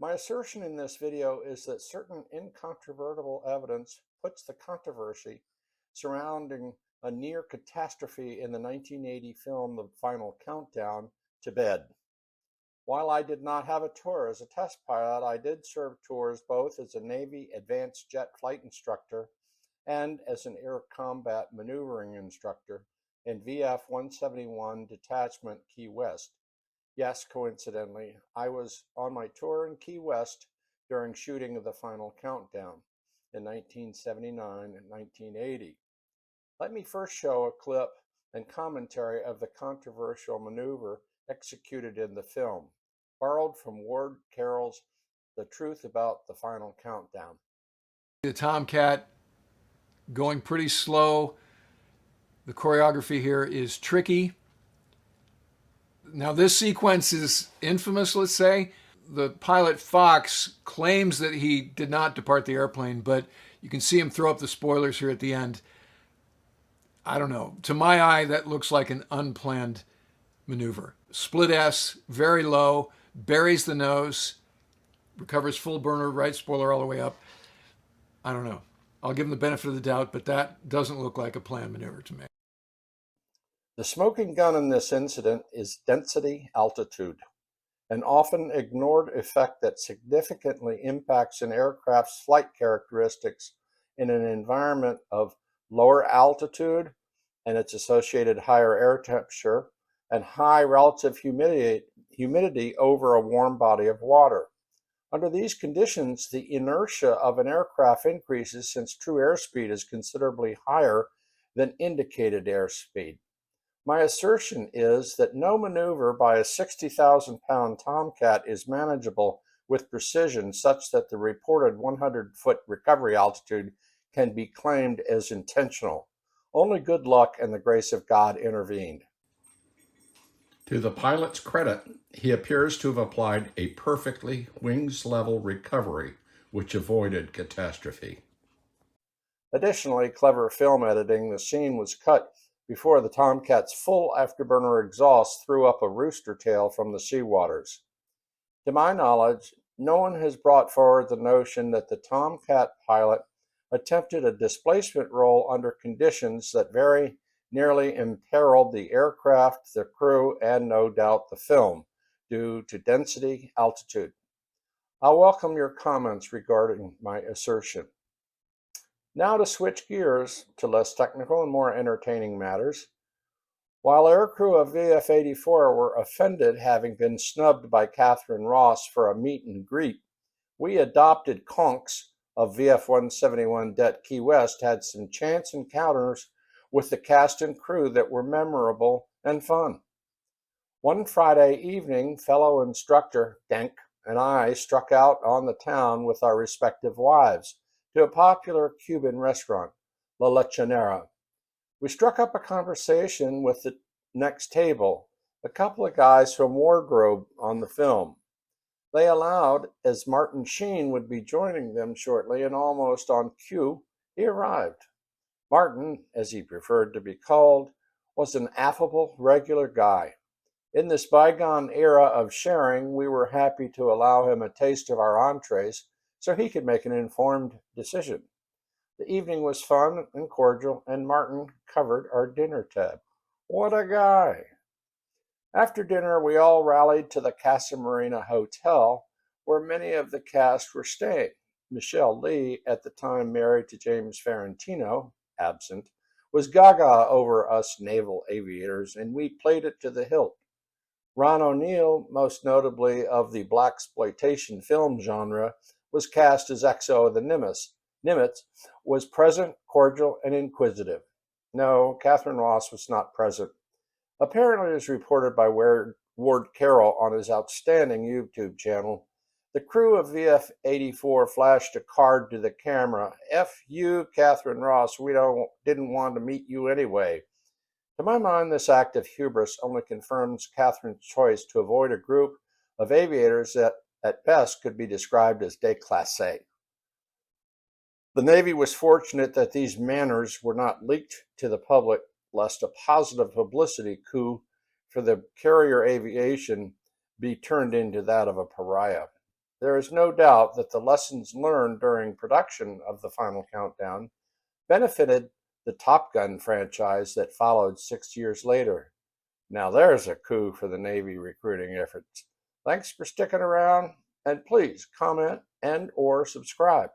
My assertion in this video is that certain incontrovertible evidence puts the controversy surrounding a near catastrophe in the 1980 film The Final Countdown to bed. While I did not have a tour as a test pilot, I did serve tours both as a Navy advanced jet flight instructor and as an air combat maneuvering instructor in VF-171 Detachment Key West. Yes, coincidentally, I was on my tour in Key West during shooting of The Final Countdown in 1979 and 1980. Let me first show a clip and commentary of the controversial maneuver executed in the film, borrowed from Ward Carroll's The Truth About the Final Countdown. The Tomcat going pretty slow. The choreography here is tricky. Now this sequence is infamous, let's say. The pilot Fox claims that he did not depart the airplane, but you can see him throw up the spoilers here at the end. I don't know. To my eye, that looks like an unplanned maneuver. Split S, very low, buries the nose, recovers full burner, right spoiler all the way up. I don't know. I'll give him the benefit of the doubt, but that doesn't look like a planned maneuver to me. The smoking gun in this incident is density altitude, an often ignored effect that significantly impacts an aircraft's flight characteristics in an environment of lower altitude and its associated higher air temperature and high relative humidity over a warm body of water. Under these conditions, the inertia of an aircraft increases since true airspeed is considerably higher than indicated airspeed. My assertion is that no maneuver by a 60,000-pound Tomcat is manageable with precision such that the reported 100-foot recovery altitude can be claimed as intentional. Only good luck and the grace of God intervened. To the pilot's credit, he appears to have applied a perfectly wings-level recovery, which avoided catastrophe. Additionally, clever film editing, the scene was cut before the Tomcat's full afterburner exhaust threw up a rooster tail from the seawaters. To my knowledge, no one has brought forward the notion that the Tomcat pilot attempted a displacement roll under conditions that very nearly imperiled the aircraft, the crew, and no doubt the film, due to density altitude. I'll welcome your comments regarding my assertion. Now to switch gears to less technical and more entertaining matters. While aircrew of VF-84 were offended having been snubbed by Catherine Ross for a meet and greet, we adopted conks of VF-171 Det Key West had some chance encounters with the cast and crew that were memorable and fun. One Friday evening, fellow instructor Denk and I struck out on the town with our respective wives to a popular Cuban restaurant, La Lechonera. We struck up a conversation with the next table, a couple of guys from Wardrobe on the film. They allowed, as Martin Sheen would be joining them shortly, and almost on cue, he arrived. Martin, as he preferred to be called, was an affable, regular guy. In this bygone era of sharing, we were happy to allow him a taste of our entrees so he could make an informed decision. The evening was fun and cordial, and Martin covered our dinner tab. What a guy! After dinner, we all rallied to the Casa Marina Hotel, where many of the cast were staying. Michelle Lee, at the time married to James Ferrantino, absent, was gaga over us naval aviators, and we played it to the hilt. Ron O'Neill, most notably of the blaxploitation film genre, was cast as XO of the Nimitz. Nimitz was present, cordial, and inquisitive. No, Catherine Ross was not present. Apparently, as reported by Ward Carroll on his outstanding YouTube channel, the crew of VF-84 flashed a card to the camera. F you, Catherine Ross, we didn't want to meet you anyway. To my mind, this act of hubris only confirms Catherine's choice to avoid a group of aviators that at best could be described as déclassé. The Navy was fortunate that these manners were not leaked to the public, lest a positive publicity coup for the carrier aviation be turned into that of a pariah. there is no doubt that the lessons learned during production of the Final Countdown benefited the Top Gun franchise that followed 6 years later. Now there's a coup for the Navy recruiting efforts. Thanks for sticking around, and please comment and/or subscribe.